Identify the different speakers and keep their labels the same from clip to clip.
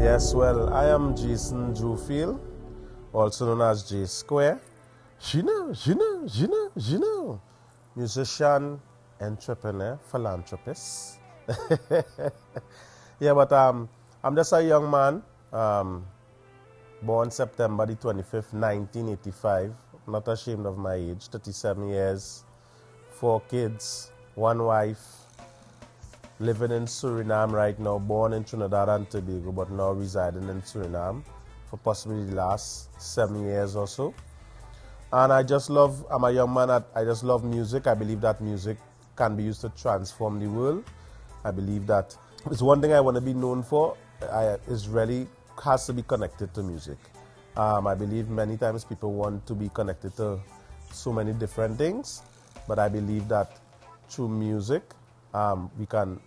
Speaker 1: Yes, well, I am Jason Jewfield, also known as J Square. Gino. Musician, entrepreneur, philanthropist. Yeah, but I'm just a young man, born September the 25th, 1985. Not ashamed of my age, 37 years, 4 kids, 1 wife, living in Suriname right now, born in Trinidad and Tobago, but now residing in Suriname for possibly the last 7 years or so. And I'm a young man, I just love music. I believe that music can be used to transform the world. I believe that it's one thing I want to be known for, is really has to be connected to music. I believe many times people want to be connected to so many different things, but I believe that through music, we can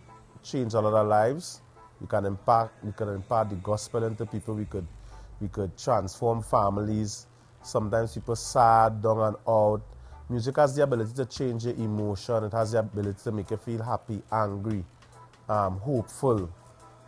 Speaker 1: change a lot of lives. We can impart the gospel into people. We could transform families. Sometimes people sad, down and out. Music has the ability to change your emotion. It has the ability to make you feel happy, angry, hopeful.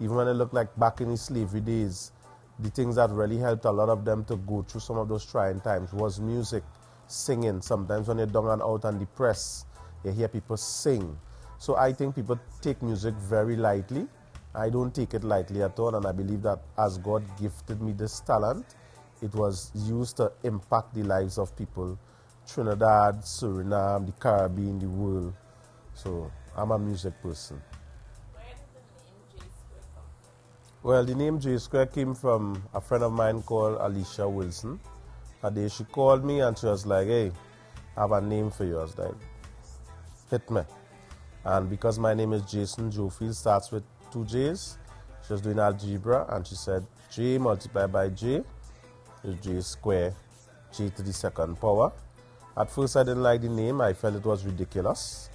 Speaker 1: Even when it looked like back in the slavery days, the things that really helped a lot of them to go through some of those trying times was music, singing. Sometimes when you're down and out and depressed, you hear people sing. So I think people take music very lightly. I don't take it lightly at all, and I believe that as God gifted me this talent, it was used to impact the lives of people, Trinidad, Suriname, the Caribbean, the world. So I'm a music person. Well, the name J Square came from a friend of mine called Alicia Wilson. A day she called me and she was like, hey, I have a name for you. I was like, hit me. And because my name is Jason Jewfield, starts with 2 J's, she was doing algebra and she said J multiplied by J is J square, J to the 2nd power. At first I didn't like the name, I felt it was ridiculous.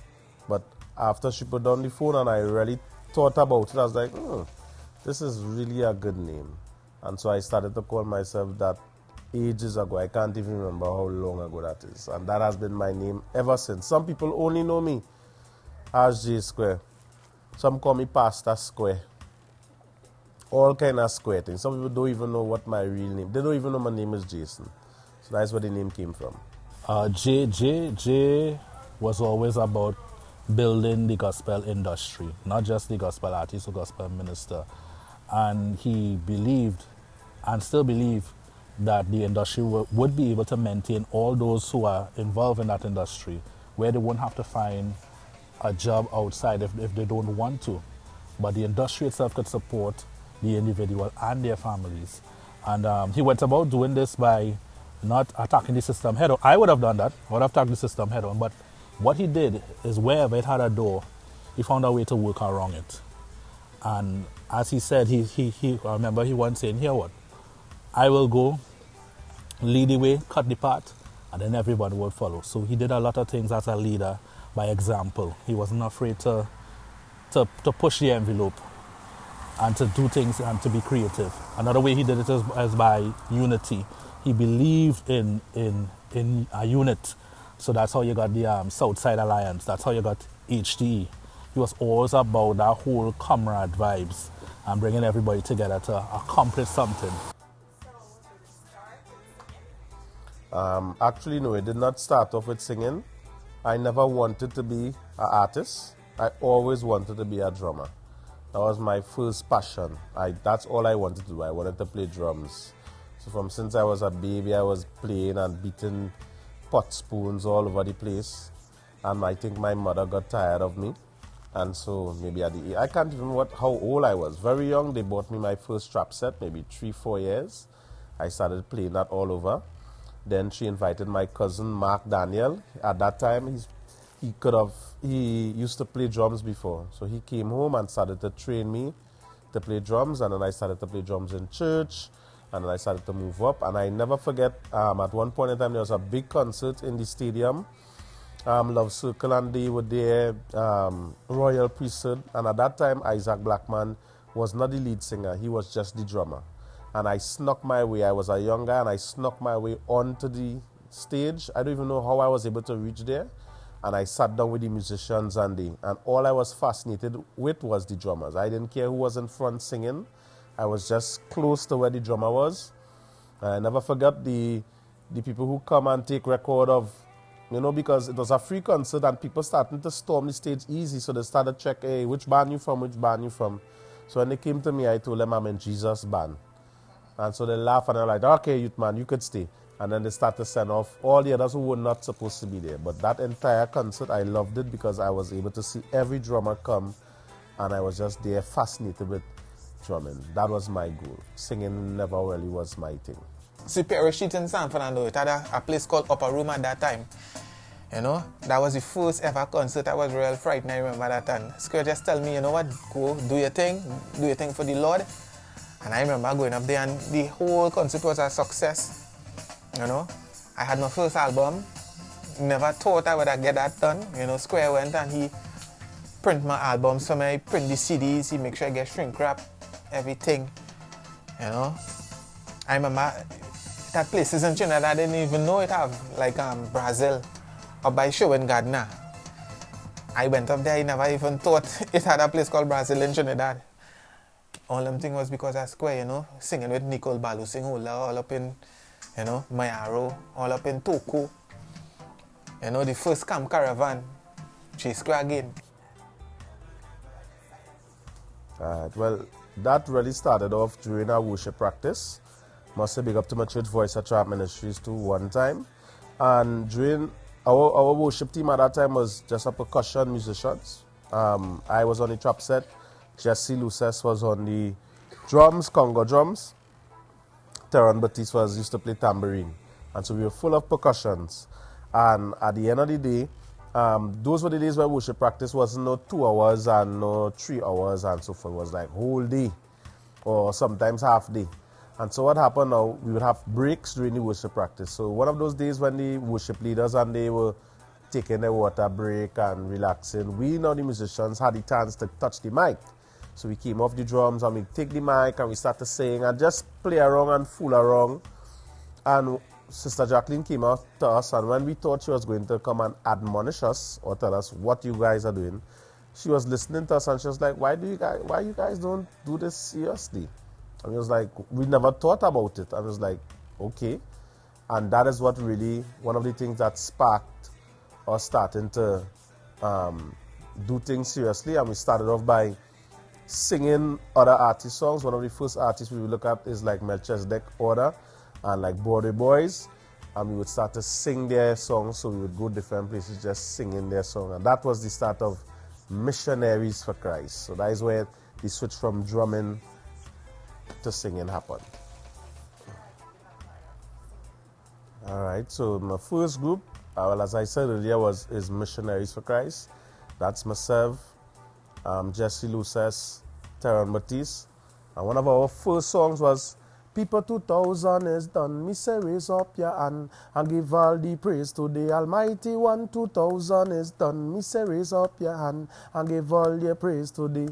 Speaker 1: But after she put down the phone and I really thought about it, I was like, this is really a good name. And so I started to call myself that ages ago. I can't even remember how long ago that is. And that has been my name ever since. Some people only know me as J Square. Some call me Pastor Square. All kind of square things. Some people don't even know what my real name. They don't even know my name is Jason. So that's where the name came from.
Speaker 2: J was always about building the gospel industry, not just the gospel artist or gospel minister. And he believed and still believes that the industry would be able to maintain all those who are involved in that industry, where they won't have to find a job outside if they don't want to. But the industry itself could support the individual and their families. And he went about doing this by not attacking the system head on. I would have done that. I would have attacked the system head on. But what he did is wherever it had a door, he found a way to work around it. And as he said, I remember he once saying, here what? I will go, lead the way, cut the path, and then everybody will follow. So he did a lot of things as a leader by example. He wasn't afraid to push the envelope and to do things and to be creative. Another way he did it is by unity. He believed in a unit. So that's how you got the Southside Alliance. That's how you got HTE. He was always about that whole comrade vibes and bringing everybody together to accomplish something.
Speaker 1: Actually, no, it did not start off with singing. I never wanted to be an artist. I always wanted to be a drummer. That was my first passion. That's all I wanted to do. I wanted to play drums. So since I was a baby, I was playing and beating pot spoons all over the place. And I think my mother got tired of me. And so maybe I can't even remember how old I was. Very young, they bought me my first trap set, maybe 3-4 years. I started playing that all over. Then she invited my cousin, Mark Daniel. At that time, he used to play drums before. So he came home and started to train me to play drums. And then I started to play drums in church. And then I started to move up. And I never forget, at one point in time, there was a big concert in the stadium. Love Circle and they were there, Royal Priesthood. And at that time, Isaac Blackman was not the lead singer. He was just the drummer. And I snuck my way. I was a young guy and I snuck my way onto the stage. I don't even know how I was able to reach there. And I sat down with the musicians and all I was fascinated with was the drummers. I didn't care who was in front singing. I was just close to where the drummer was. I never forget the people who come and take record of, because it was a free concert and people starting to storm the stage easy. So they started check, hey, which band you from, which band you from. So when they came to me, I told them I'm in Jesus band. And so they laughed and they're like, okay, youth man, you could stay. And then they started to send off all the others who were not supposed to be there. But that entire concert, I loved it because I was able to see every drummer come and I was just there fascinated with drumming. That was my goal. Singing never really was my thing.
Speaker 3: Superior Street in San Fernando, it had a place called Upper Room at that time. That was the first ever concert. I was real frightened, I remember that. And Square just tell me, you know what, go do your thing for the Lord. And I remember going up there and the whole concert was a success. I had my first album. Never thought I would get that done. Square went and he print my albums for me, print the CDs, he make sure I get shrink wrap, everything. I remember that places in Trinidad I didn't even know it have, like Brazil, or by show in Gardner. I went up there, I never even thought it had a place called Brazil in Trinidad. All them thing was because I Square, singing with Nicole Balu, sing all up in, Mayaro, all up in Toko. The first Camp Caravan, Square again.
Speaker 1: Well, that really started off during our worship practice. Must say big up to my church, Voice of Trap Ministries too, one time. And during our worship team at that time was just a percussion musicians. I was on the trap set. Jesse Luces was on the drums, Congo drums. Teron Batiste used to play tambourine. And so we were full of percussions. And at the end of the day, those were the days where worship practice wasn't no 2 hours and no 3 hours and so forth. It was like whole day or sometimes half day. And so what happened now, we would have breaks during the worship practice. So one of those days when the worship leaders and they were taking their water break and relaxing, we the musicians had the chance to touch the mic. So we came off the drums and we take the mic and we start to sing and just play around and fool around. And Sister Jacqueline came out to us, and when we thought she was going to come and admonish us or tell us what you guys are doing, she was listening to us and she was like, why you guys don't do this seriously? And we was like, we never thought about it. And I was like, okay. And that is what really, one of the things that sparked us starting to do things seriously. And we started off by singing other artist songs. One of the first artists we would look at is like Melchizedek Order and like Border Boys. And we would start to sing their songs. So we would go different places just singing their song. And that was the start of Missionaries for Christ. So that is where the switch from drumming to singing happened. All right, so my first group, well, as I said earlier, is Missionaries for Christ. That's myself, Jesse Luces, Teron Batiste. And one of our first songs was People 2000 is done. Me say raise up your hand and give all the praise to the Almighty One. 2000 is done. Me say raise up your hand and give all your praise to the.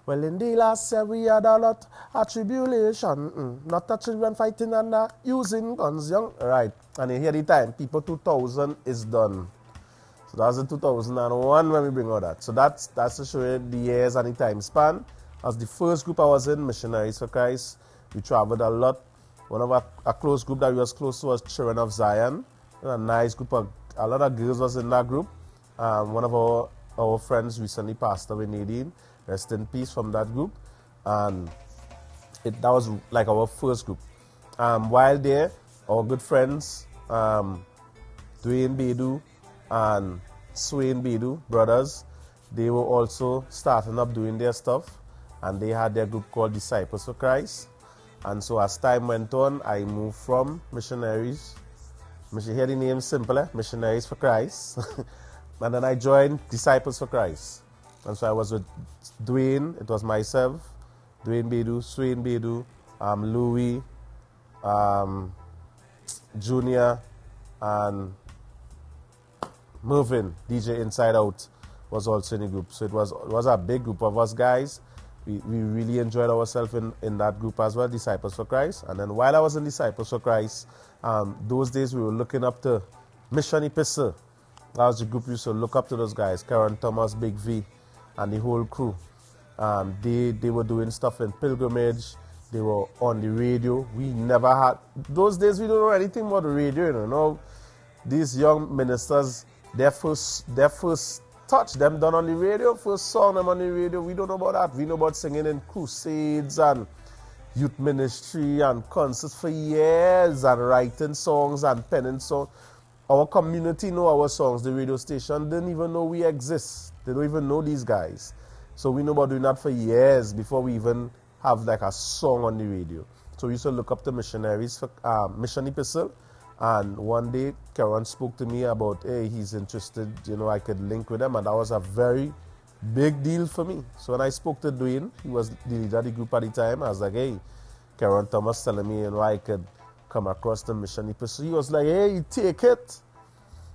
Speaker 1: Well, in the last year we had a lot of tribulation. Not the children fighting and using guns, young. Right. And you hear the time. People 2000 is done. So that was in 2001 when we bring out that. So that's to show you the years and the time span. As the first group I was in, Missionaries for Christ. We traveled a lot. One of our close group that we was close to was Children of Zion. A nice group. A lot of girls was in that group. One of our friends recently passed away, Nadine. Rest in peace from that group. And that was like our first group. While there, our good friends, Dwayne Bedu and Swain Bedu, brothers, they were also starting up doing their stuff. And they had their group called Disciples for Christ. And so as time went on, I moved from Missionaries. Hear the name simpler, Missionaries for Christ. And then I joined Disciples for Christ. And so I was with Dwayne, it was myself, Dwayne Bedu, Swain Bedu, Louis, Junior, and Mervin, DJ Inside Out, was also in the group. So it was a big group of us guys. We really enjoyed ourselves in that group as well, Disciples for Christ. And then while I was in Disciples for Christ, those days we were looking up to Mission Epistle. That was the group we used to look up to those guys, Karen Thomas, Big V, and the whole crew. They were doing stuff in Pilgrimage. They were on the radio. We never had, those days we don't know anything about the radio, you know. These young ministers, their first touch them done on the radio, first song them on the radio. We don't know about that. We know about singing in crusades and youth ministry and concerts for years and writing songs and penning songs. Our community know our songs. The radio station didn't even know we exist. They don't even know these guys. So we know about doing that for years before we even have like a song on the radio. So we used to look up the missionaries for Mission Epistle. And one day, Karen spoke to me about, hey, he's interested, you know, I could link with him. And that was a very big deal for me. So when I spoke to Dwayne, he was the leader of the group at the time, I was like, hey, Karen Thomas telling me, you know, I could come across the Mission Epistle. He was like, hey, take it.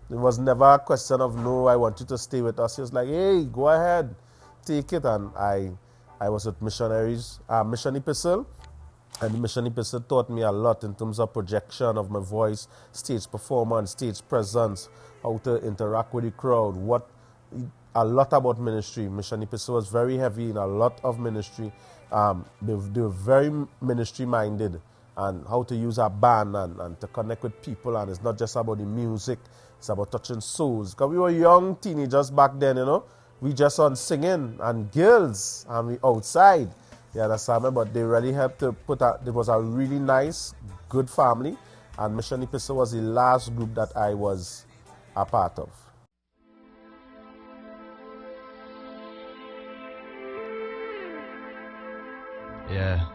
Speaker 1: It was never a question of, no, I want you to stay with us. He was like, hey, go ahead, take it. And I was with Mission Epistle. And the Mission Epistle taught me a lot in terms of projection of my voice, stage performance, stage presence, how to interact with the crowd, a lot about ministry. Mission Epistle was very heavy in a lot of ministry. They were very ministry minded and how to use a band and to connect with people. And it's not just about the music, it's about touching souls. Because we were young teenagers back then, you know. We just on singing and girls and we outside. You understand me? But they really helped to there was a really nice, good family. And Mission Epistle was the last group that I was a part of.
Speaker 4: Yeah.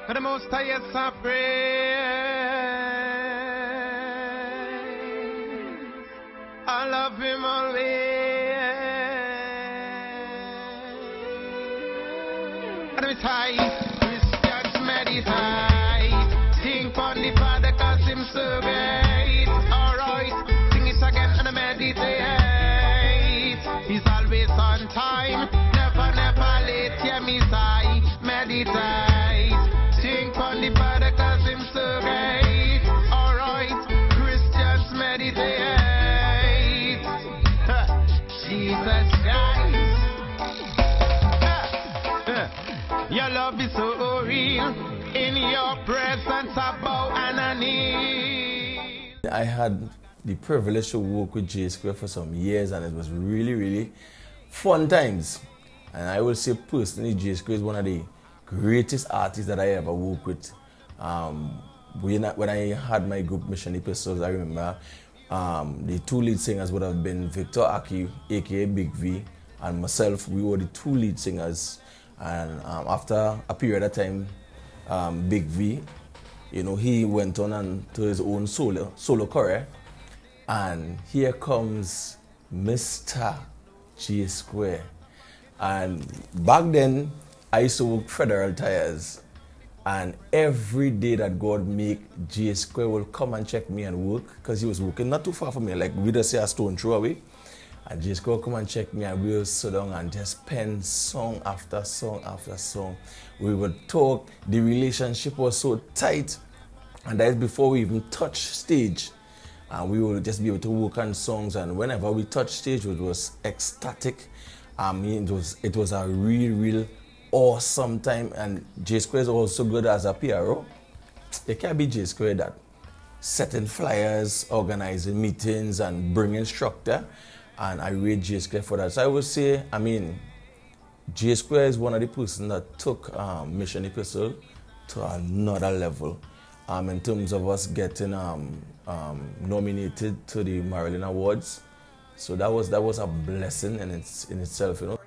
Speaker 4: For the most high, yes, I pray. I love him always. And it's high, Christians meditate. Think on the Father, cause him so great. Alright, sing it again and meditate. He's always on time, never, never late. Yeah, me say, meditate. Think on the Father, cause him so great. Alright, Christians meditate. Jesus Christ. Your love is so real. In your presence, I bow and I kneel.
Speaker 5: I had the privilege to work with J Square for some years, and it was really, really fun times. And I will say personally, J Square is one of the greatest artists that I ever worked with. When I had my group Mission Epistles, I remember the two lead singers would have been Victor Aki, aka Big V, and myself. We were the two lead singers. And after a period of time, Big V, you know, he went on and to his own solo career. And here comes Mr. J Square. And back then, I used to work Federal Tires. And every day that God make, J Square will come and check me and work, because he was working not too far from me, like we just say a stone throw away. And J Square will come and check me, and we'll sit down and just pen song after song after song. We would talk. The relationship was so tight, and that is before we even touch stage. And we would just be able to work on songs, and whenever we touched stage, it was ecstatic. I mean, it was a real awesome time. And J Square is also good as a PRO. There can't be J Square that setting flyers, organizing meetings, and bringing structure. And I rate J Square for that. So I would say, I mean, J Square is one of the persons that took Mission Epistle to another level. In terms of us getting nominated to the Marilyn Awards. So that was a blessing in itself, you know.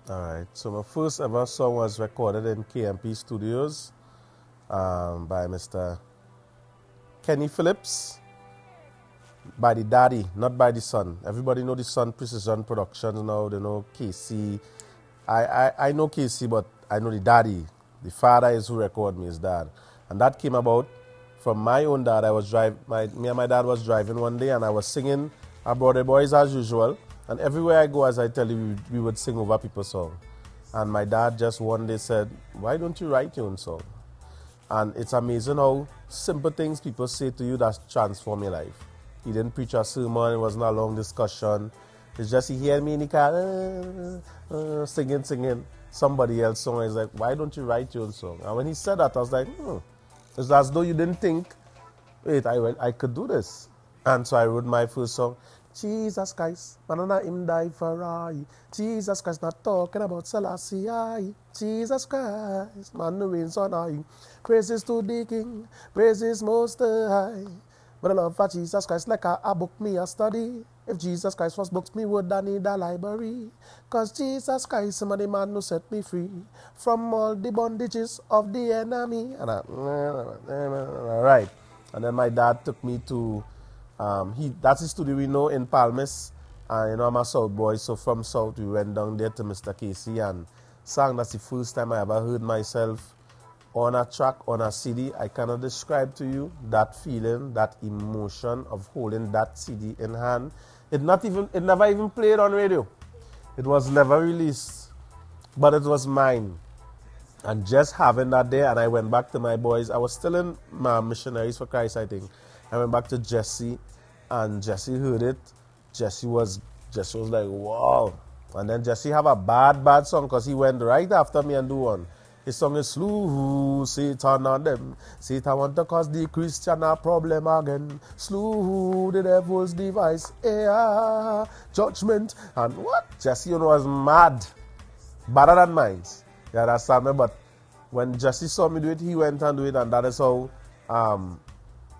Speaker 1: All right, so my first ever song was recorded in KMP Studios by Mr. Kenny Phillips, by the daddy, not by the son. Everybody know the son, Precision Productions now, they know KC. I know KC, but I know the daddy. The father is who recorded me, his dad. And that came about from my own dad. Me and my dad was driving one day, and I was singing our Brother Boys as usual. And everywhere I go, as I tell you, we would sing over people's song. And my dad just one day said, why don't you write your own song? And it's amazing how simple things people say to you that transform your life. He didn't preach a sermon, it wasn't a long discussion. It's just he hear me in the car singing somebody else's song. He's like, why don't you write your own song? And when he said that, I was like, it's as though you didn't think, wait, I could do this. And so I wrote my first song. Jesus Christ, man him die for I. Jesus Christ, not talking about Selassie I. Jesus Christ, man the reigns on high. Praises to the King, praises most high. But I love for Jesus Christ like a book me a study. If Jesus Christ was books me would I need a library. Cause Jesus Christ is the man who set me free from all the bondages of the enemy. And right. And then my dad took me to that's his studio we know in Palmas. I'm a South boy, so from South we went down there to Mr. Casey and sang. That's the first time I ever heard myself on a track, on a CD. I cannot describe to you that feeling, that emotion of holding that CD in hand. It never even played on radio. It was never released, but it was mine. And just having that there, and I went back to my boys. I was still in my Missionaries for Christ, I think. I went back to Jesse, and Jesse heard it. Jesse was like, wow. And then Jesse have a bad song because he went right after me and do one. His song is Slew Satan on them. Satan want to cause the Christian a problem again. Slew the devil's device. Yeah, judgment. And what? Jesse was mad. Better than mine. You understand me? But when Jesse saw me do it, he went and do it. And that is how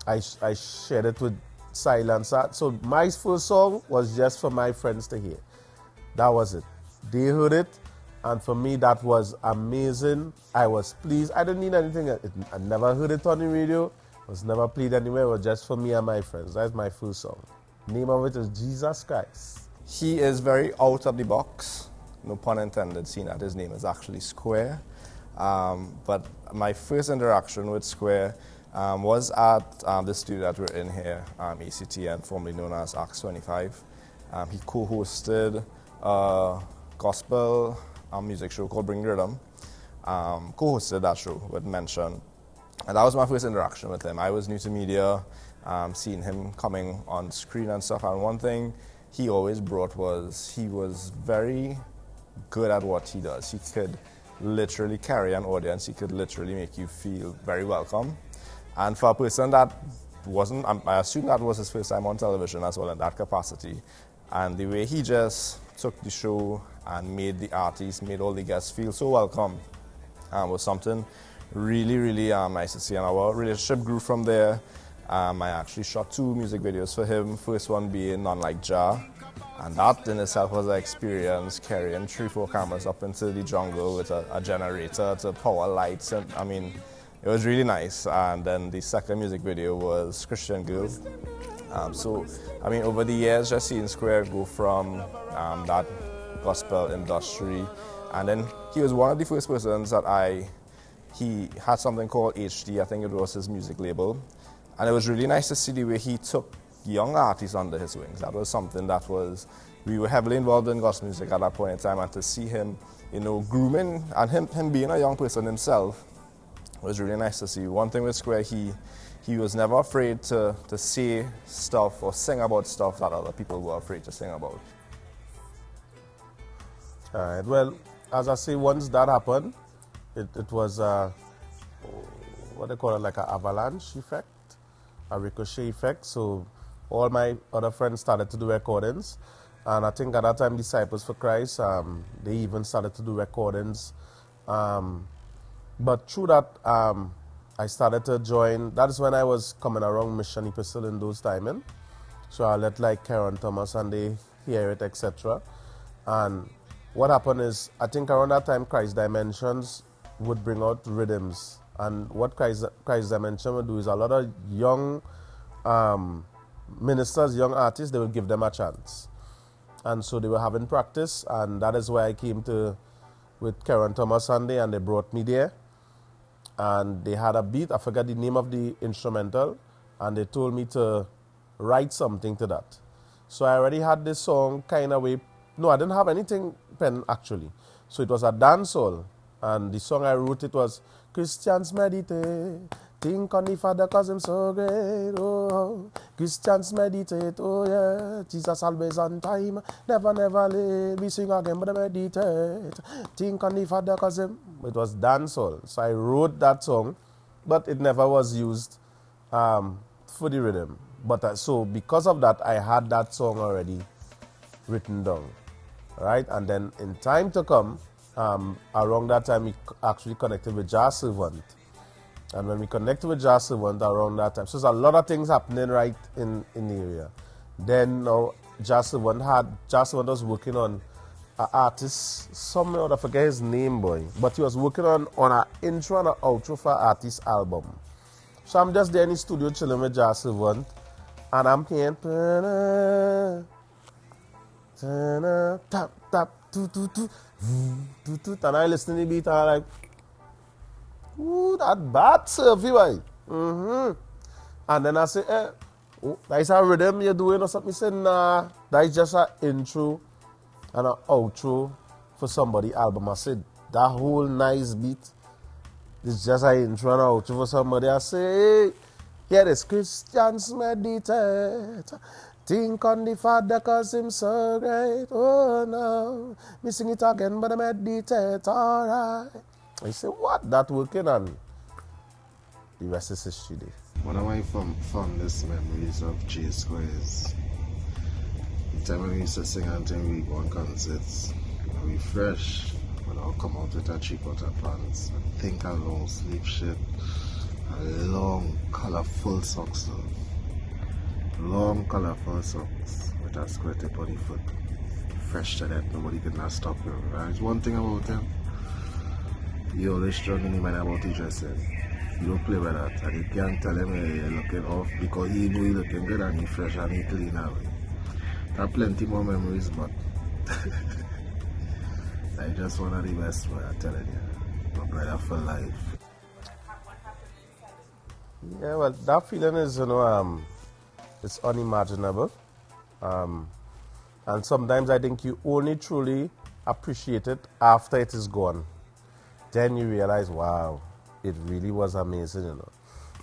Speaker 1: I shared it with Silencer. So my first song was just for my friends to hear. That was it. They heard it. And for me, that was amazing. I was pleased. I didn't need anything. I never heard it on the radio. It was never played anywhere. It was just for me and my friends. That's my first song. Name of it is Jesus Christ.
Speaker 6: He is very out of the box. No pun intended, seeing that his name is actually Square. But my first interaction with Square was at the studio that we're in here, ACTN, formerly known as Acts 25. He co-hosted a gospel music show called Bring the Rhythm. Co-hosted that show with Mention. And that was my first interaction with him. I was new to media, seeing him coming on screen and stuff. And one thing he always brought was he was very good at what he does. He could literally carry an audience. He could literally make you feel very welcome. And for a person that wasn't, I assume that was his first time on television as well in that capacity. And the way he just took the show and made the artists, made all the guests feel so welcome was something really, really nice to see. And our relationship grew from there. I actually shot 2 music videos for him. First one being None Like Jah. And that in itself was an experience, carrying 3-4 cameras up into the jungle with a generator to power lights. And I mean, it was really nice. And then the second music video was Christian Girl. So, I mean, over the years, just seeing Square go from that gospel industry. And then he was one of the first persons that he had something called HD, I think it was his music label. And it was really nice to see the way he took young artists under his wings. That was something that we were heavily involved in gospel music at that point in time, and to see him, grooming, and him being a young person himself, was really nice to see. One thing with Square, he was never afraid to say stuff or sing about stuff that other people were afraid to sing about.
Speaker 1: All right, well, as I say, once that happened, it was what they call it, like an avalanche effect, a ricochet effect. So all my other friends started to do recordings. And I think at that time, Disciples for Christ, they even started to do recordings. But through that, I started to join. That is when I was coming around Mission Epistle in those timing. So I let like Karen Thomas and they hear it, etc. And what happened is, I think around that time, Christ Dimensions would bring out rhythms. And what Christ Dimension would do is a lot of young ministers, young artists, they would give them a chance. And so they were having practice, and that is where I came to with Karen Thomas Sunday, and they brought me there. And they had a beat, I forgot the name of the instrumental, and they told me to write something to that. So I already had this song kind of way. No, I didn't have anything pen actually. So it was a dancehall, and the song I wrote, it was Christians meditate, Think on the Father cause him so great, oh. Christians meditate, oh yeah. Jesus always on time, never, never late. We sing again, but I meditate. Think on the Father cause him. It was dancehall. So I wrote that song, but it never was used for the rhythm. But so because of that, I had that song already written down, right? And then in time to come, around that time, we actually connected with Jazz Servant. And when we connected with Jazz Servant around that time, so there's a lot of things happening right in the area. Then now, Jazz Servant was working on an artist, somewhere, I forget his name, boy, but he was working on an intro and an outro for an artist album. So I'm just there in the studio chilling with Jazz Servant, and I'm playing tap, tap, and I listen to the beat and I'm like, ooh, that bad surfy, boy. And then I say, that's a rhythm you're doing or something. He said, nah, that's just an intro and an outro for somebody's album. I said, that whole nice beat is just an intro and an outro for somebody. I say, hey, here is Christians meditate. Think on the Father cause him so great. Oh no, me sing it again, but I meditate, alright. I say, what? That working on? The rest is history.
Speaker 7: One of my fondest memories of J Square is the time when we used to sing until we go on concerts. We fresh, but I'll come out with a 3/4 pants, a think a long sleeve shirt, a long colorful socks. Long colorful socks with a square tip on the foot. Fresh to that, nobody could not stop him. There's one thing about him. He always strong in his mind about his dressing. You don't play with that. And you can't tell him hey, you're looking off because he know he's looking good and he's fresh and he's clean now. There are plenty more memories, but I just one of the best one, I'm telling you. My brother for life.
Speaker 1: Yeah, well, that feeling is, it's unimaginable. And sometimes I think you only truly appreciate it after it is gone. Then you realize, wow, it really was amazing,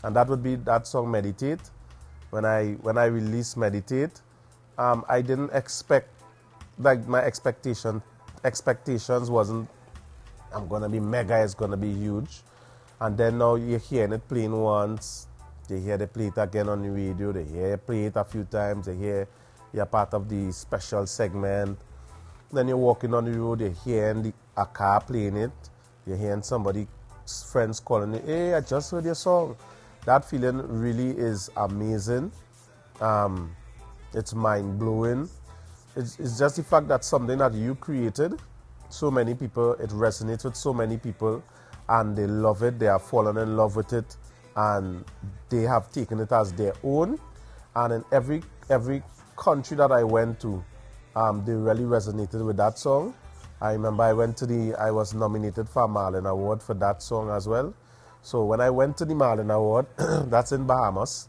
Speaker 1: And that would be that song Meditate. When I released Meditate, I didn't expect, like my expectations wasn't, I'm gonna be mega, it's gonna be huge. And then now you're hearing it playing once, they hear they play it again on the radio, they hear you play it a few times, they hear you're part of the special segment. Then you're walking on the road, you're hearing a car playing it, you're hearing somebody, friends calling you, hey, I just heard your song. That feeling really is amazing. It's mind-blowing. It's just the fact that something that you created, so many people, it resonates with so many people, and they love it, they have fallen in love with it, and they have taken it as their own. And in every country that I went to, they really resonated with that song. I remember I was nominated for a Marlin Award for that song as well. So when I went to the Marlin Award, that's in Bahamas,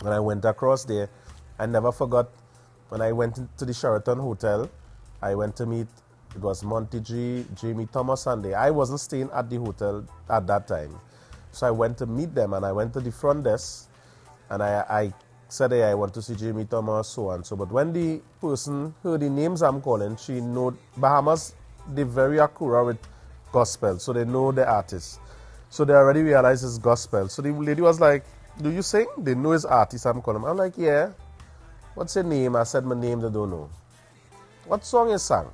Speaker 1: and I went across there, I never forgot when I went to the Sheraton Hotel, I went to meet, it was Monty G, Jamie Thomas Sunday. I wasn't staying at the hotel at that time. So I went to meet them, and I went to the front desk, and I said, hey, I want to see Jamie Thomas, so and so. But when the person heard the names I'm calling, she know Bahamas, they're very accurate with gospel, so they know the artist. So they already realized it's gospel. So the lady was like, do you sing? They know it's artist I'm calling. I'm like, yeah. What's your name? I said, my name, they don't know. What song you sang?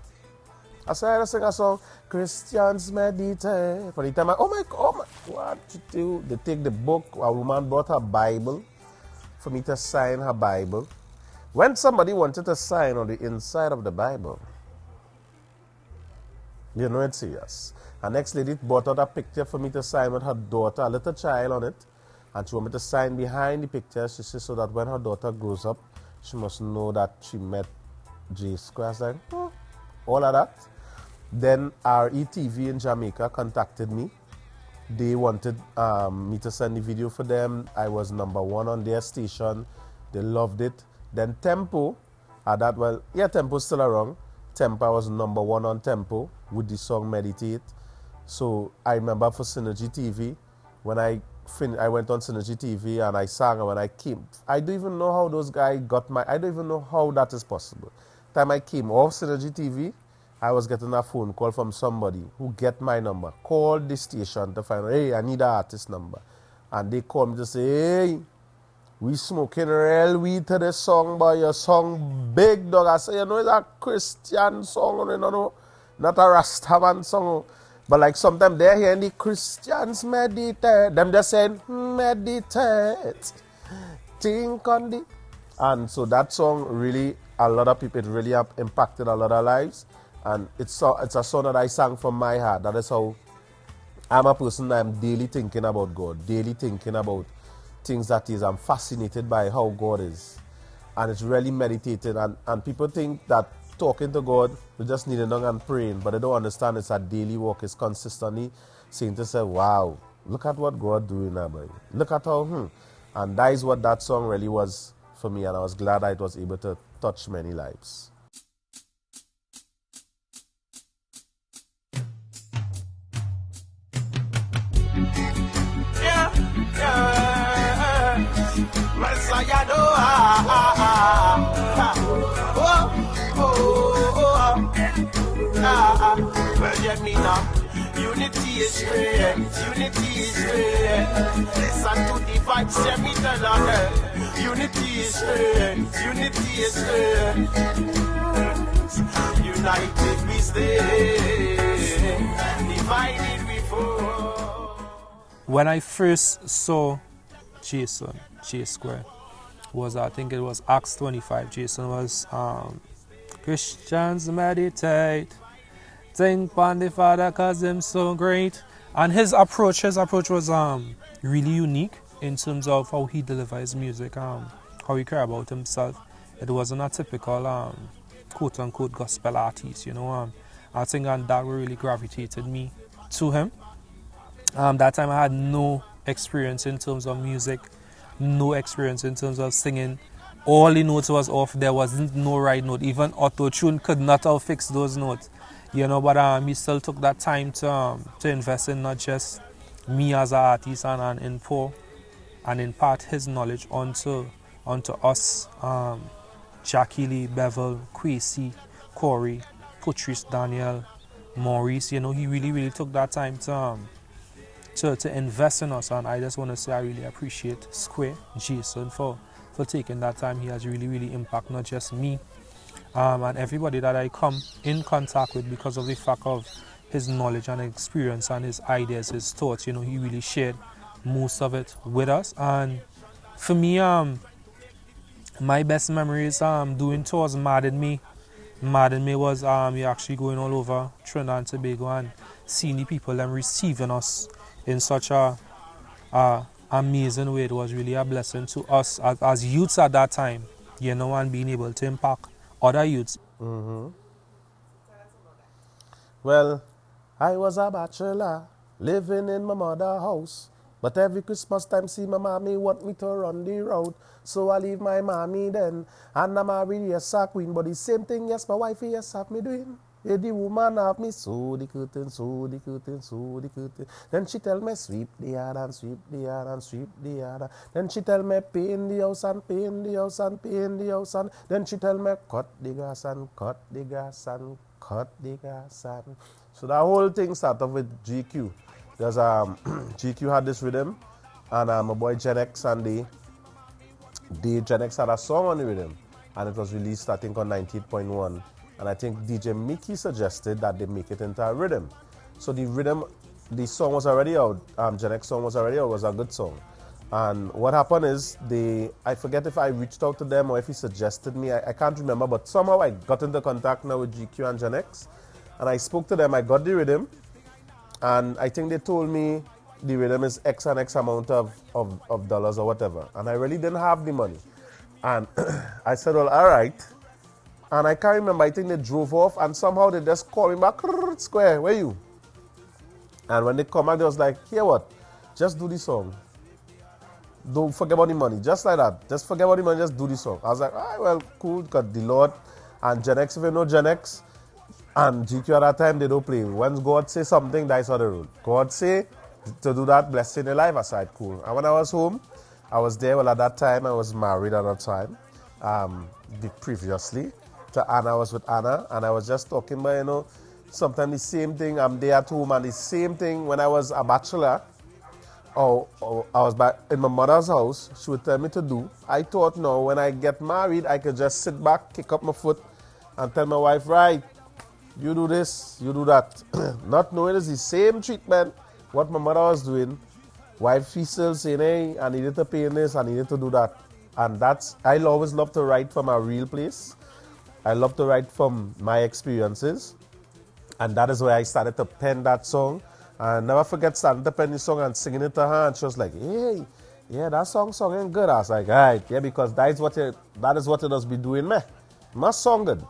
Speaker 1: I said, I sing a song, Christians meditate. For the time, oh my God, what you do? They take the book, a woman brought her Bible for me to sign her Bible. When somebody wanted to sign on the inside of the Bible, you know it's serious. Her next lady brought out a picture for me to sign with her daughter, a little child on it, and she wanted me to sign behind the picture. She said so that when her daughter grows up, she must know that she met J Square. I was like, all of that. Then RETV in Jamaica contacted me. They wanted me to send the video for them. I was #1 on their station. They loved it. Then Tempo, Tempo's still around. Tempo was #1 on Tempo with the song Meditate. So I remember for Synergy TV, when I I went on Synergy TV and I sang, and when I came, I don't even know how those guys got I don't even know how that is possible. Time I came off Synergy TV, I was getting a phone call from somebody who get my number, called the station to find out, hey, I need an artist number. And they called me to say, hey, we smoking real weed to this song, but your song big, dog. I say, you know, it's a Christian song, you know, not a Rastaman song. But like sometimes they're hearing the Christians meditate, them just saying, meditate, think on the. And so that song really, a lot of people, it really impacted a lot of lives. And it's a song that I sang from my heart. That is how I'm a person that I'm daily thinking about God, daily thinking about things that is. I'm fascinated by how God is. And it's really meditated. And people think that talking to God, we just kneeling down and praying, but they don't understand it's a daily walk. It's consistently saying to say, wow, look at what God doing now, boy. Look at how, And that is what that song really was for me, and I was glad I was able to touch many lives.
Speaker 4: Messiah, well, get me now. Unity is strength, unity is strength. Listen to the vibes, let me tell her. Unity is strength, unity is strength. United we stay, divided we fall.
Speaker 8: When I first saw Jason, J-Square, I think it was Acts 25. Jason was Christians meditate, think on the Father cause him so great. And his approach was really unique in terms of how he delivers his music, how he care about himself. It wasn't a typical quote unquote gospel artist, you know. I think that really gravitated me to him. That time I had no experience in terms of music, no experience in terms of singing. All the notes was off. There wasn't no right note. Even auto-tune could not have fixed those notes, you know. But he still took that time to invest in not just me as an artist and impart his knowledge onto us, Jackie Lee, Bevel, Quasi, Corey, Patrice, Daniel, Maurice. You know, he really took that time to invest in us, and I just want to say I really appreciate Square, Jason, for taking that time. He has really impacted not just me and everybody that I come in contact with because of the fact of his knowledge and experience and his ideas, his thoughts. You know, he really shared most of it with us. And for me, my best memories doing tours Madden Me. Madden Me was we actually going all over Trinidad and Tobago and seeing the people and receiving us in such a amazing way. It was really a blessing to us as youths at that time, you know, and being able to impact other youths.
Speaker 1: Well, I was a bachelor living in my mother's house, but every Christmas time see my mommy want me to run the road. So I leave my mommy then, and I'm married a sack queen, but the same thing, yes, my wife, yes, have me doing. Yeah, the woman have me sew the curtain, sew the curtain, sew the curtain. Then she tell me sweep the yard and sweep the yard and sweep the yard. Then she tell me paint the house and paint the house and paint the house. And then she tell me cut the grass and cut the grass and cut the grass. And so that whole thing started with GQ. There's GQ had this rhythm, and my boy Gen X and Gen X had a song on the rhythm, and it was released I think on 98.1. And I think DJ Mickey suggested that they make it into a rhythm. So the song was already out. Gen X song was already out. It was a good song. And what happened is I forget if I reached out to them or if he suggested me. I can't remember, but somehow I got into contact now with GQ and Gen X. And I spoke to them. I got the rhythm. And I think they told me the rhythm is X and X amount of dollars or whatever. And I really didn't have the money. And I said, well, all right. And I can't remember, I think they drove off and somehow they just called me back, Square, where you? And when they come back, they was like, here what? Just do the song. Don't forget about the money. Just like that. Just forget about the money, just do the song. I was like, all right, well, cool, because the Lord and Gen X, if you know Gen X and GQ at that time, they don't play. When God say something, that's how they roll. God say, to do that, Blessing the Live aside, cool. And when I was home, I was there. Well, at that time, I was married at that time. Previously to Anna, I was with Anna, and I was just talking about, you know, sometimes the same thing. I'm there at home, and the same thing when I was a bachelor, or I was back in my mother's house, she would tell me to do. I thought, no, when I get married, I could just sit back, kick up my foot, and tell my wife, right, you do this, you do that. Not knowing it's the same treatment what my mother was doing. Wife, she still saying, hey, I needed to pay this, I needed to do that. And that's, I always love to write from a real place. I love to write from my experiences. And that is where I started to pen that song. And never forget starting to pen the song and singing it to her. And she was like, hey, yeah, that song ain't good. I was like, all right, yeah, because that is what it does be doing, man. Must song good.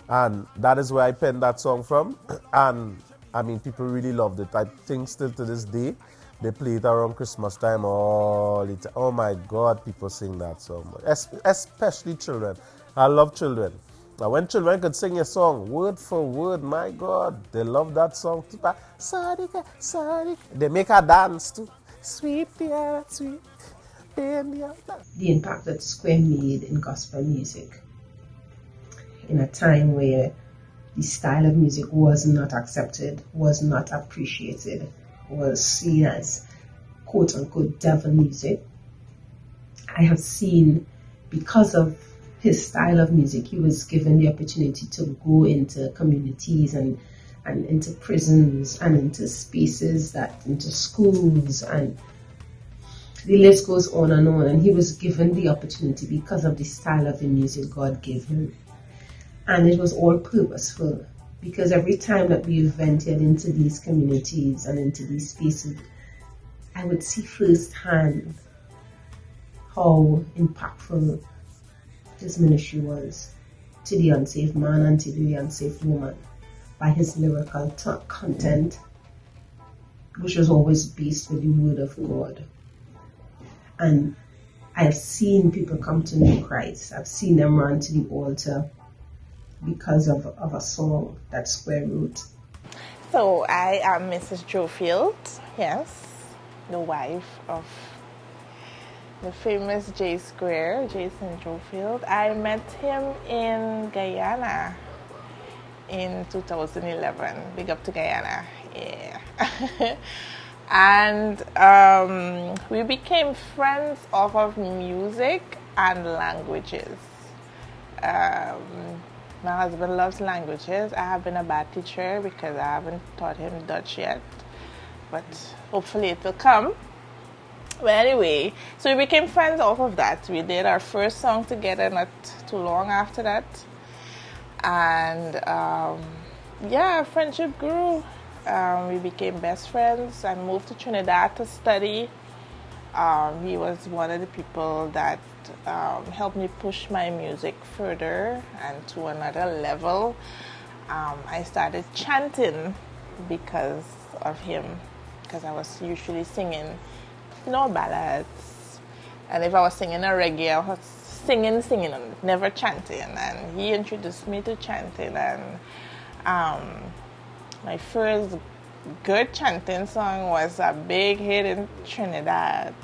Speaker 1: And that is where I penned that song from. And, I mean, people really loved it. I think still to this day, they play it around Christmas time all the time. Oh, my God, people sing that song. Especially children. I love children. Now, when children could sing a song, word for word, my God, they love that song too. Sorry. They make her dance too. Sweet, yeah, sweet.
Speaker 9: The impact that Square made in gospel music in a time where the style of music was not accepted, was not appreciated, was seen as quote-unquote devil music. I have seen, because of his style of music, he was given the opportunity to go into communities and into prisons and into spaces, into schools, and the list goes on. And he was given the opportunity because of the style of the music God gave him. And it was all purposeful, because every time that we ventured into these communities and into these spaces, I would see firsthand how impactful his ministry was to the unsaved man and to the unsaved woman by his lyrical content, which was always based with the word of God. And I've seen people come to know Christ. I've seen them run to the altar because of a song that Square wrote.
Speaker 10: So I am Mrs. Jofield, yes, the wife of the famous J Square, Jason Jofield. I met him in Guyana in 2011. Big up to Guyana, yeah. And we became friends off of music and languages. My husband loves languages. I have been a bad teacher because I haven't taught him Dutch yet, but hopefully it will come. But anyway, so we became friends off of that. We did our first song together not too long after that. And yeah, friendship grew. We became best friends. I moved to Trinidad to study. He was one of the people that helped me push my music further and to another level. I started chanting because of him, because I was usually singing, ballads. And if I was singing a reggae, I was singing, never chanting. And he introduced me to chanting. And my first good chanting song was a big hit in Trinidad.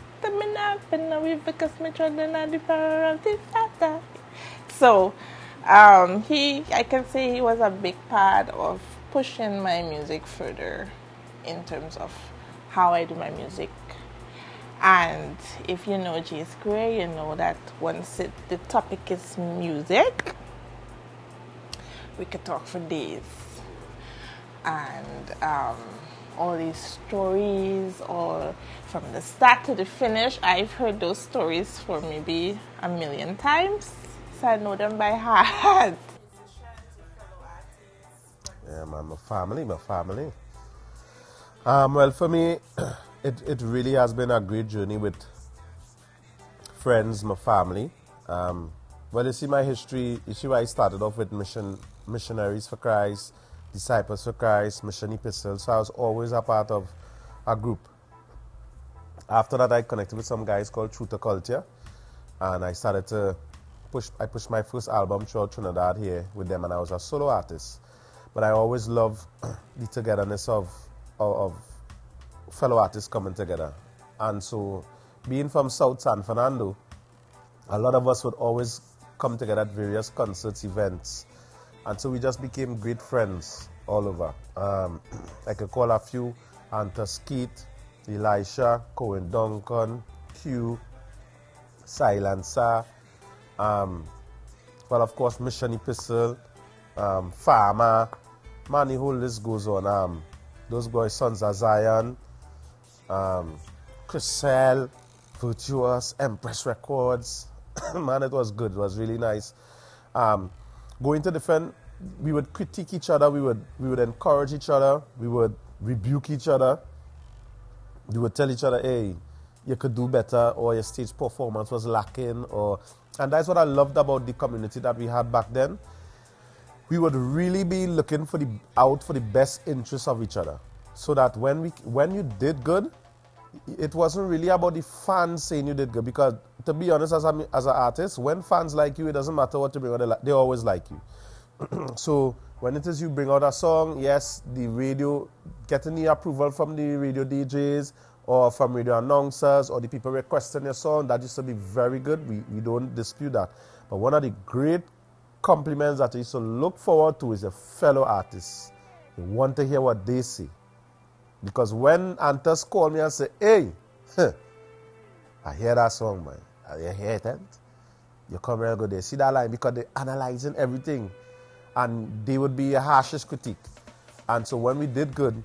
Speaker 10: So I can say he was a big part of pushing my music further in terms of how I do my music. And if you know J Square, you know that once the topic is music, we could talk for days. And all these stories, all from the start to the finish, I've heard those stories for maybe 1,000,000 times, so I know them by heart.
Speaker 1: Yeah, man, my family. Well, for me, it really has been a great journey with friends, my family. Well, you see my history, you see where I started off with Missionaries for Christ, Disciples for Christ, Mission Epistles. So I was always a part of a group. After that, I connected with some guys called True to Culture, and I started to push my first album throughout Trinidad here with them, and I was a solo artist. But I always loved the togetherness of fellow artists coming together. And so, being from South San Fernando, a lot of us would always come together at various concerts, events. And so we just became great friends all over. I could call a few: Anta Skeet, Elisha, Cohen Duncan, Q, Silencer, well, of course, Mission Epistle, Farmer. Man, the whole list goes on. Those boys, Sons of Zion, Chriselle, Virtuous, Empress Records. Man, it was good. It was really nice. Going to different, we would critique each other. We would encourage each other. We would rebuke each other. We would tell each other, hey, you could do better, or your stage performance was lacking, and that's what I loved about the community that we had back then. We would really be looking out for the best interests of each other, so that when you did good, it wasn't really about the fans saying you did good. Because to be honest, as an artist, when fans like you, it doesn't matter what you bring out, they always like you. So when it is you bring out a song, yes, the radio, getting the approval from the radio DJs or from radio announcers or the people requesting your song, that used to be very good. We don't dispute that. But one of the great compliments that I used to look forward to is a fellow artist. You want to hear what they say. Because when Antas call me and say, hey, I hear that song, man. You hear it, eh? You come real good there. See that line? Because they're analyzing everything. And they would be a harshest critique. And so when we did good,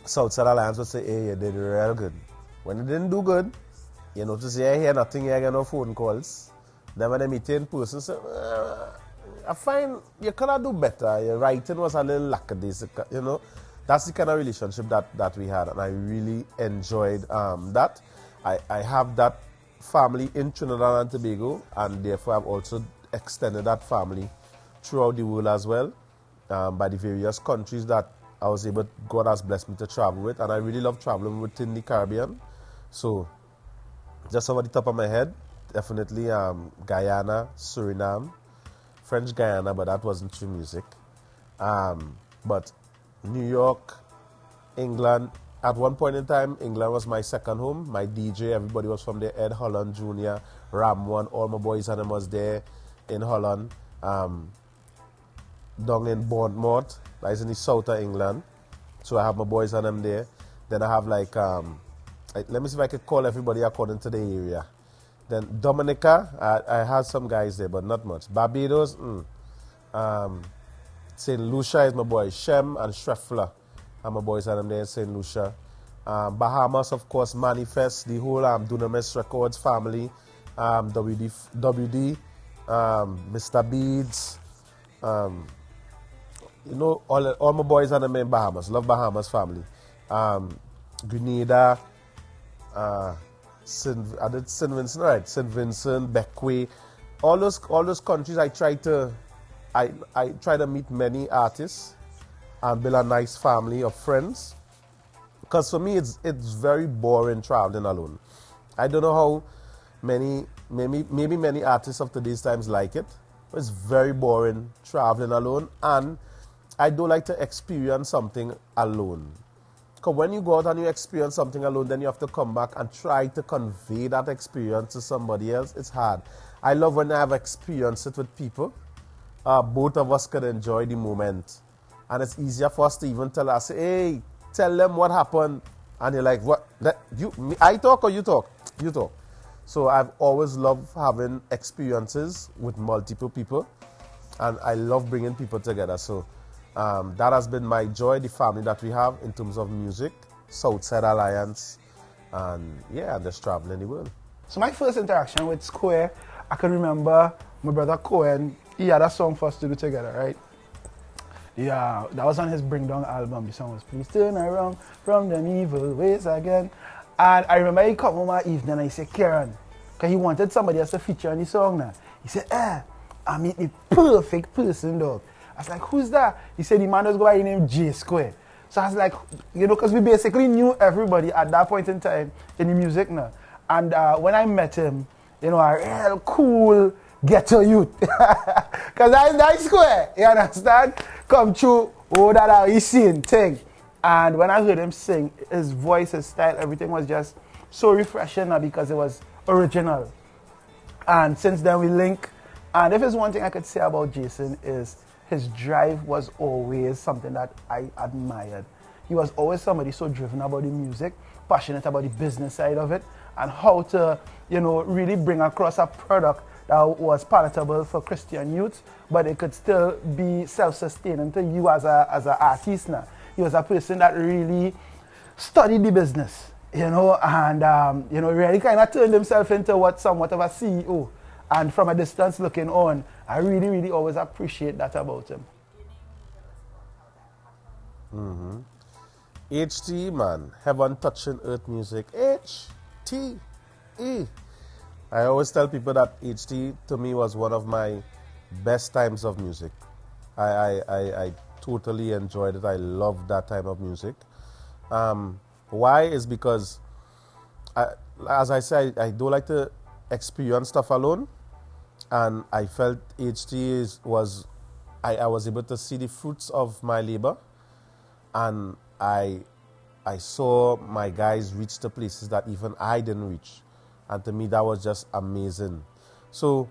Speaker 1: Southside Alliance would say, hey, you did real good. When you didn't do good, you notice you hear nothing, you get no phone calls. Then when they meet you in person, say, I find you could have do better. Your writing was a little lackadaisical, you know. That's the kind of relationship that we had, and I really enjoyed that. I have that family in Trinidad and Tobago, and therefore I've also extended that family throughout the world as well, by the various countries that I was able, God has blessed me to travel with, and I really love traveling within the Caribbean. So, just over the top of my head, definitely Guyana, Suriname, French Guyana, but that wasn't through music. But New York, England, at one point in time, England was my second home. My DJ, everybody was from there. Ed Holland Jr., Ram One, all my boys and them was there in Holland. Down in Bournemouth, that is in the south of England. So I have my boys and them there. Then I have like, let me see if I could call everybody according to the area. Then Dominica, I had some guys there, but not much. Barbados, St. Lucia is my boy, Shem and Shreffler. And my boys and them there in St. Lucia. Bahamas, of course, Manifest, the whole Dunamis Records family, WD, Mr. Beads, you know, all my boys and them in Bahamas. Love Bahamas family. Grenada, I did St. Vincent, right? St. Vincent, Beckway, all those countries. I try to meet many artists and build a nice family of friends. Because for me, it's very boring traveling alone. I don't know how maybe many artists of today's times like it. But it's very boring traveling alone, and I don't like to experience something alone. Because when you go out and you experience something alone, then you have to come back and try to convey that experience to somebody else. It's hard. I love when I have experienced it with people. Both of us could enjoy the moment. And it's easier for us to even tell us, hey, tell them what happened. And you're like, what? I talk or you talk? You talk. So I've always loved having experiences with multiple people. And I love bringing people together. So that has been my joy, the family that we have in terms of music, Southside Alliance, and yeah, just traveling the world.
Speaker 11: So my first interaction with Square, I can remember my brother Cohen, he had a song for us to do together, right? Yeah, that was on his Bring Down album. The song was Please Turn Around from Them Evil Ways Again. And I remember he come home that evening and he said, Karen, because he wanted somebody else to feature on the song now. He said, I meet the perfect person, dog. I was like, who's that? He said, the man was going by the name J Square. So I was like, you know, because we basically knew everybody at that point in time in the music now. And when I met him, you know, a real cool ghetto youth. Because I'm that Square, you understand? Come through, that he seen thing. And when I heard him sing, his voice, his style, everything was just so refreshing because it was original. And since then we link. And if there's one thing I could say about Jason is his drive was always something that I admired. He was always somebody so driven about the music, passionate about the business side of it, and how to, really bring across a product that was palatable for Christian youth, but it could still be self-sustaining to you as an artist now. He was a person that really studied the business, and really kind of turned himself into somewhat of a CEO. And from a distance looking on, I really, really always appreciate that about him.
Speaker 1: Mm-hmm. HT, man, heaven touching earth music. HTE. I always tell people that HT to me was one of my best times of music. I totally enjoyed it. I loved that time of music. Why is because, as I say, I don't like to experience stuff alone, and I felt HT I was able to see the fruits of my labor, and I saw my guys reach the places that even I didn't reach, and to me that was just amazing. So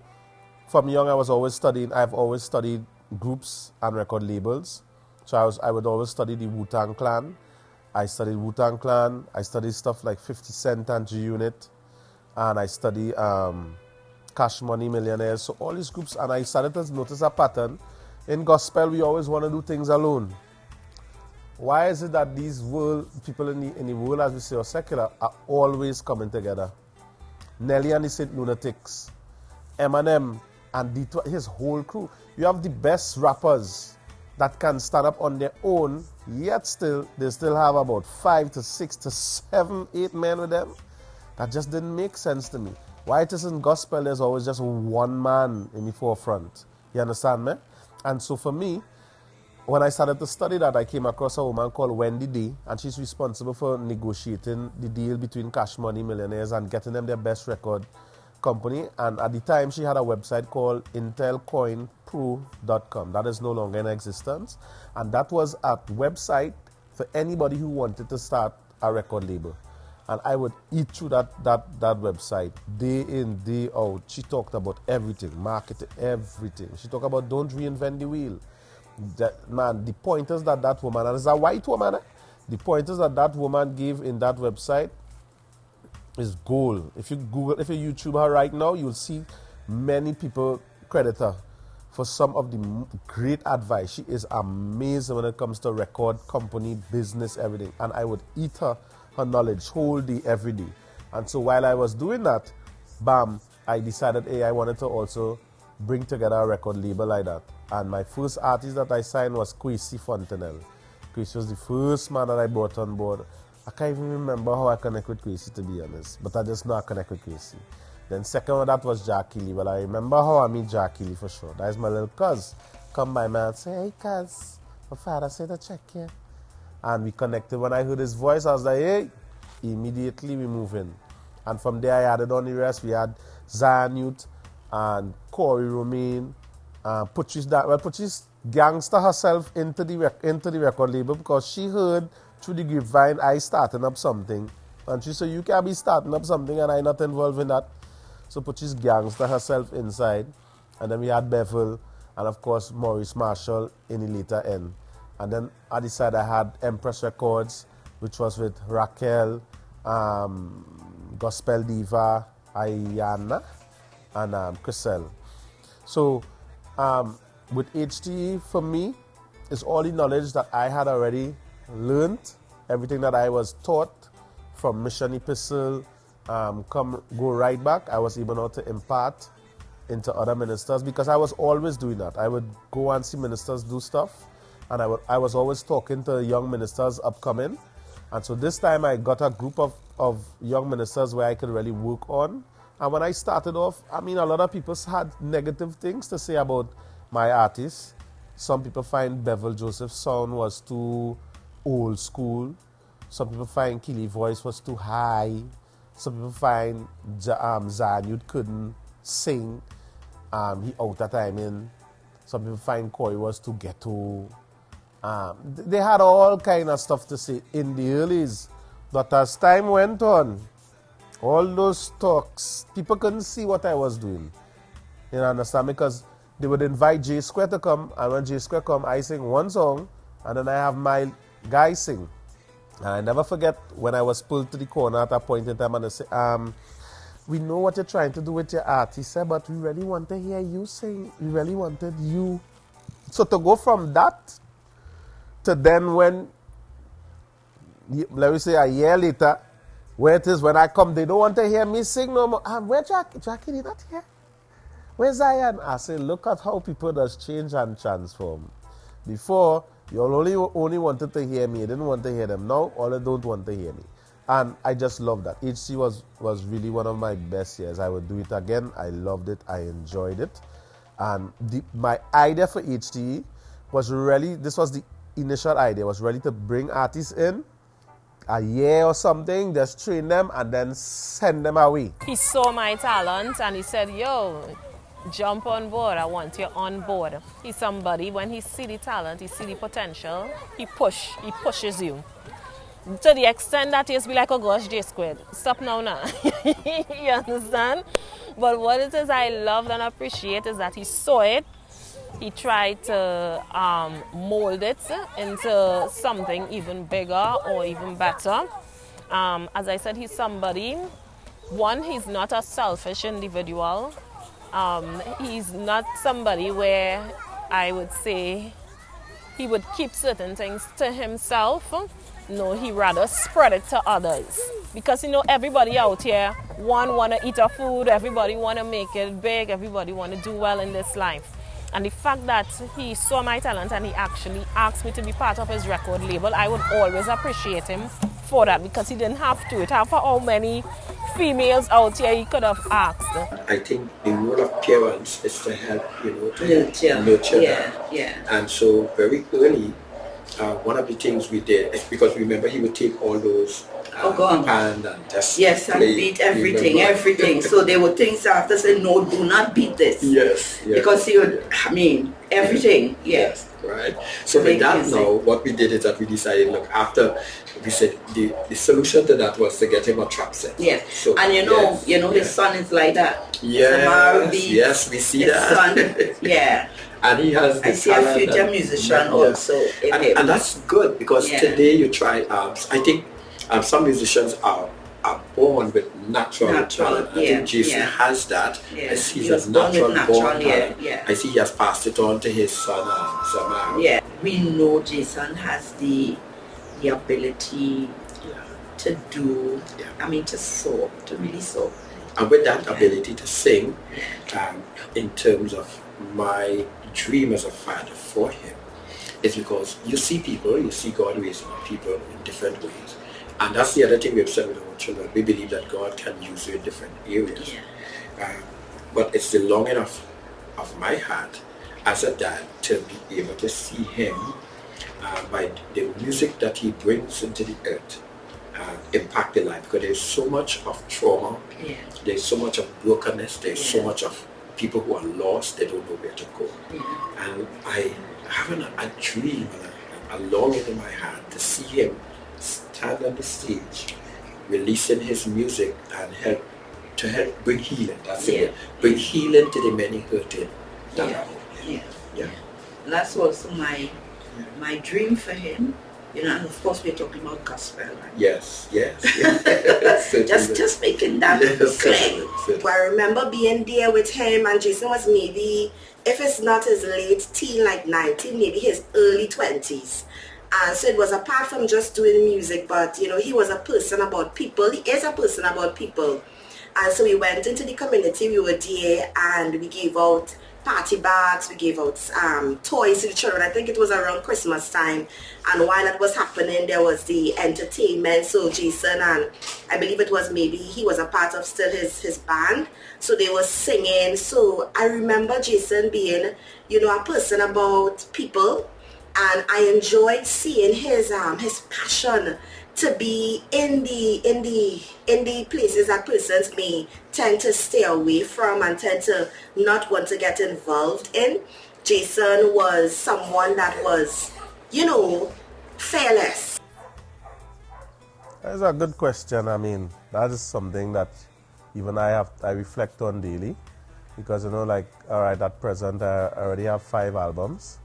Speaker 1: from young I was always studying. I've always studied groups and record labels. So I would always study the Wu-Tang Clan. I studied Wu-Tang Clan. I studied stuff like 50 Cent and G-Unit, and I studied Cash Money Millionaires. So all these groups, and I started to notice a pattern. In gospel, we always want to do things alone. Why is it that these people in the world, as we say, or secular, are always coming together? Nelly and the St. Lunatics, Eminem and his whole crew. You have the best rappers that can stand up on their own, yet they still have about 5 to 6 to 7, 8 men with them. That just didn't make sense to me. Why it is in gospel, there's always just one man in the forefront. You understand me? And so for me, when I started to study that, I came across a woman called Wendy D, and she's responsible for negotiating the deal between Cash Money Millionaires and getting them their best record company. And at the time, she had a website called intelcoinpro.com. That is no longer in existence. And that was a website for anybody who wanted to start a record label. And I would eat through that website day in, day out. She talked about everything, marketing, everything. She talked about don't reinvent the wheel. The pointers that woman, and it's a white woman, the pointers that woman gave in that website is gold. If you YouTube her right now, you'll see many people credit her for some of the great advice. She is amazing when it comes to record company, business, everything. And I would eat her knowledge whole day, every day. And so while I was doing that, I decided, I wanted to also bring together a record label like that. And my first artist that I signed was Kwesi Fontenelle. Kwesi was the first man that I brought on board. I can't even remember how I connect with Kwesi, to be honest, but I just know I connect with Kwesi. Then second one, that was Jackie Lee. Well, I remember how I meet Jackie Lee for sure. That is my little cuz. Come by, man, and say, hey, cuz, my father said to check here. And we connected. When I heard his voice, I was like, hey, immediately we move in. And from there, I added on the rest. We had Zion Youth and Corey Romaine, Patrice gangster herself into the record label because she heard through the grapevine I starting up something. And she said, you can't be starting up something and I'm not involved in that. So Patrice gangster herself inside. And then we had Bevel and, of course, Maurice Marshall in the later end. And then at the side, I had Empress Records, which was with Raquel, Gospel Diva, Ayana, and Chriselle. So with HTE, for me, it's all the knowledge that I had already learned, everything that I was taught from Mission Epistle, go right back. I was able now to impart into other ministers because I was always doing that. I would go and see ministers do stuff, and I was always talking to young ministers upcoming. And so this time I got a group of young ministers where I could really work on. And when I started off, I mean, a lot of people had negative things to say about my artists. Some people find Bevel Joseph's sound was too old school. Some people find Keely voice was too high. Some people find Zanyud couldn't sing. He out of timing. Some people find Corey was too ghetto. They had all kind of stuff to say in the earlys. But as time went on, all those talks, people couldn't see what I was doing. You understand? Because they would invite J Square to come, and when J Square come, I sing one song, and then I have my guy sing. And I never forget when I was pulled to the corner at a point in time, and they say, we know what you're trying to do with your art. He said, but we really want to hear you sing. We really wanted you. So to go from that to then when, let me say a year later, where it is when I come, they don't want to hear me sing no more. Where Jackie? Jackie is not here. Where's Zion? I say, look at how people does change and transform. Before, you only wanted to hear me. You didn't want to hear them. Now, all they don't want to hear me. And I just love that. HT was really one of my best years. I would do it again. I loved it. I enjoyed it. And my idea for HT was really, this was the initial idea, was really to bring artists in, a year or something, just train them and then send them away.
Speaker 12: He saw my talent and he said, yo, jump on board. I want you on board. He's somebody, when he see the talent, he see the potential, he pushes you. To the extent that he's be like, oh gosh, J Squared, stop now. You understand? But what it is I loved and appreciate is that he saw it. He tried to mold it into something even bigger or even better. As I said, he's somebody, one, he's not a selfish individual. He's not somebody where I would say he would keep certain things to himself. No, he rather spread it to others. Because, you know, everybody out here, one want to eat our food, everybody want to make it big, everybody want to do well in this life. And the fact that he saw my talent and he actually asked me to be part of his record label, I would always appreciate him for that, because he didn't have to. It have for how many females out here he could have asked.
Speaker 13: I think the role of parents is to help, to nurture that. Yeah. And so very early, one of the things we did is, because remember he would take all those pan and just
Speaker 14: and beat everything. So there were things after say, no, do not beat this. Yes. Because he would, everything. Yes.
Speaker 13: Right. So with that now, what we did is that we decided, look, after we said the solution to that was to get him a trap set.
Speaker 14: Yes. So, and his son is like that.
Speaker 13: Yes, we see that.
Speaker 14: Son,
Speaker 13: and he has the
Speaker 14: I see a future musician also in him.
Speaker 13: And that's good, because today you try, I think some musicians are born with natural talent. I think Jason has that. I see he has natural born talent. I see he has passed it on to his son, Samar.
Speaker 14: We know Jason has the ability to do, to soar, to really soar.
Speaker 13: And with that ability to sing, in terms of my dream as a father for him, is because you see God raising up people in different ways. And that's the other thing we've said with our children. We believe that God can use you in different areas. But it's the longing of my heart as a dad to be able to see him by the music that he brings into the earth impact the life. Because there's so much of trauma, there's so much of brokenness, there's so much of people who are lost, they don't know where to go. And I have a dream, a longing in my heart to see him stand on the stage, releasing his music and help bring healing. That's it. Bring healing to the many hurting.
Speaker 14: That's also my dream for him. And of course we're talking about gospel, right?
Speaker 13: Yes.
Speaker 14: just making that clear.
Speaker 15: But I remember being there with him, and Jason was maybe, if it's not his late teen, like 19, maybe his early 20s. And so it was apart from just doing music, but he was a person about people. He is a person about people. And so we went into the community, we were there, and we gave out party bags, we gave out toys to the children. I think it was around Christmas time. And while that was happening, there was the entertainment. So Jason, and I believe it was maybe he was a part of still his band. So they were singing. So I remember Jason being, a person about people. And I enjoyed seeing his passion to be in the places that persons may tend to stay away from and tend to not want to get involved in. Jason was someone that was, fearless?
Speaker 1: That's a good question. I mean, that is something that even I reflect on daily, because like, all right, at present I already have 5 albums.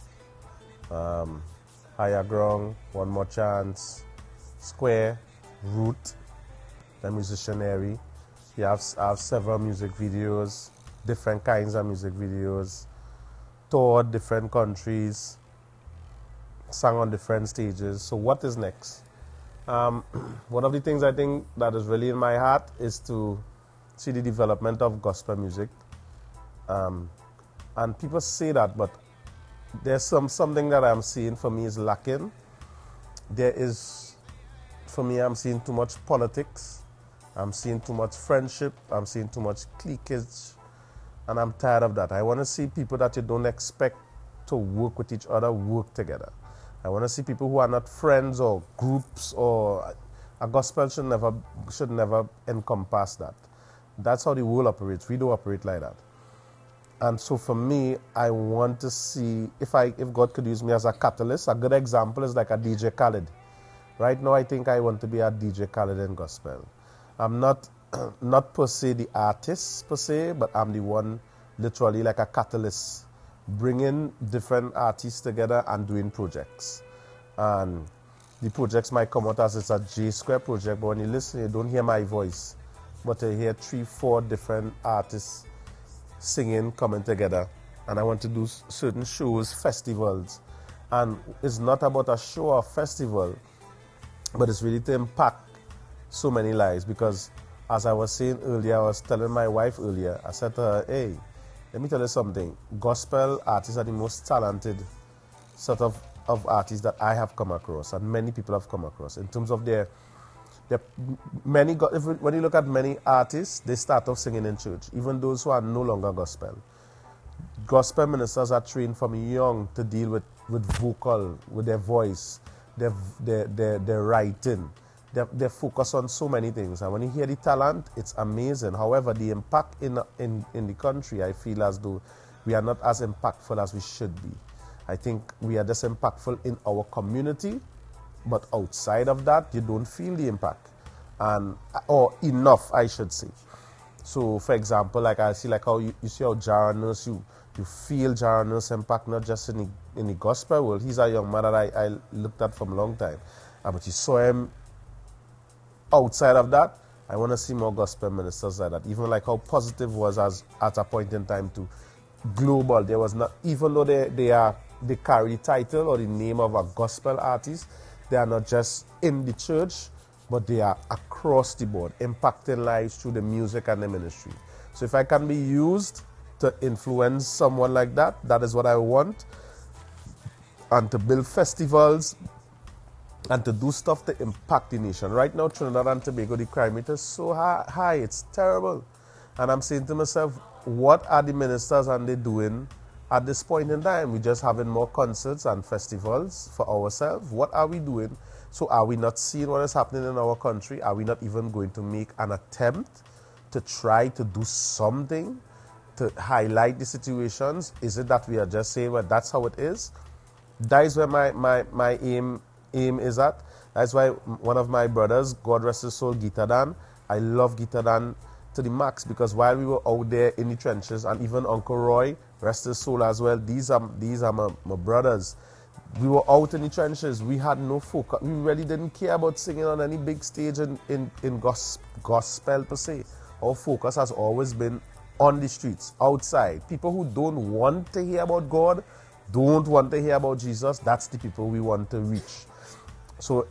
Speaker 1: Higher Ground, One More Chance, Square, Root, The Musicianary. I have several music videos, different kinds of music videos, toured different countries, sang on different stages. So what is next? One of the things I think that is really in my heart is to see the development of gospel music. And people say that, but there's something that I'm seeing for me is lacking. For me, I'm seeing too much politics. I'm seeing too much friendship. I'm seeing too much cliquage. And I'm tired of that. I want to see people that you don't expect to work with each other, work together. I want to see people who are not friends or groups, or a gospel should never encompass that. That's how the world operates. We don't operate like that. And so for me, I want to see if God could use me as a catalyst. A good example is like a DJ Khaled. Right now, I think I want to be a DJ Khaled in gospel. I'm not per se the artist per se, but I'm the one literally like a catalyst, bringing different artists together and doing projects. And the projects might come out as it's a J Square project, but when you listen, you don't hear my voice, but you hear 3-4 different artists singing, coming together. And I want to do certain shows, festivals. And it's not about a show or festival, but it's really to impact so many lives. Because as I was saying earlier, I was telling my wife earlier, I said to her, hey, let me tell you something. Gospel artists are the most talented sort of artists that I have come across, and many people have come across. In terms of when you look at many artists, they start off singing in church, even those who are no longer gospel. Gospel ministers are trained from young to deal with vocal, with their voice, their writing. They focus on so many things, and when you hear the talent, it's amazing. However, the impact in the country, I feel as though we are not as impactful as we should be. I think we are just impactful in our community, but outside of that, you don't feel the impact, or enough, I should say. So, for example, like I see, like how you see how Jaranus, you feel Jaranus' impact not just in the gospel world. He's a young man that I looked at from a long time, but you saw him outside of that. I want to see more gospel ministers like that. Even like how Positive was at a point in time to global. There was not, even though they carry the title or the name of a gospel artist, they are not just in the church, but they are across the board, impacting lives through the music and the ministry. So if I can be used to influence someone like that, that is what I want. And to build festivals and to do stuff to impact the nation. Right now, Trinidad and Tobago, the crime rate is so high, it's terrible. And I'm saying to myself, what are the ministers and they doing at this point in time? We're just having more concerts and festivals for ourselves. What are we doing? So are we not seeing what is happening in our country? Are we not even going to make an attempt to try to do something to highlight the situations? Is it that we are just saying, well, that's how it is? That is where my aim is at. That's why one of my brothers, God rest his soul, Gita Dan, I love Gita Dan to the max, because while we were out there in the trenches, and even Uncle Roy, rest his soul as well, these are my brothers. We were out in the trenches. We had no focus. We really didn't care about singing on any big stage in gospel per se. Our focus has always been on the streets, outside. People who don't want to hear about God, don't want to hear about Jesus, that's the people we want to reach. So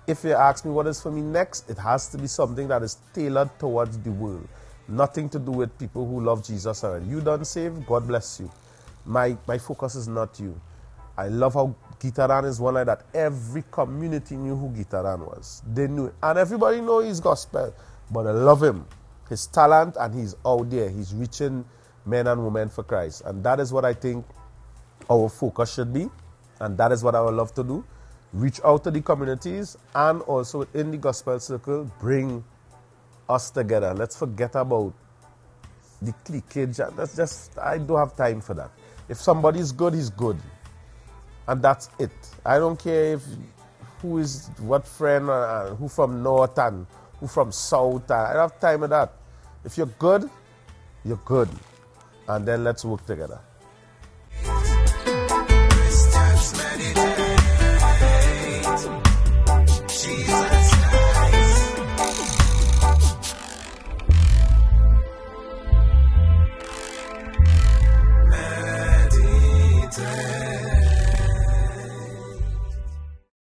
Speaker 1: if you ask me what is for me next, it has to be something that is tailored towards the world. Nothing to do with people who love Jesus. You done saved, God bless you. My focus is not you. I love how Gita Dan is one like that. Every community knew who Gita Dan was. They knew it. And everybody knows his gospel. But I love him. His talent, and he's out there. He's reaching men and women for Christ. And that is what I think our focus should be. And that is what I would love to do. Reach out to the communities, and also in the gospel circle, bring us together. Let's forget about the cliquage. I don't have time for that. If somebody's good, he's good. And that's it. I don't care if who is what friend, who from north and who from south. I don't have time with that. If you're good, you're good. And then let's work together.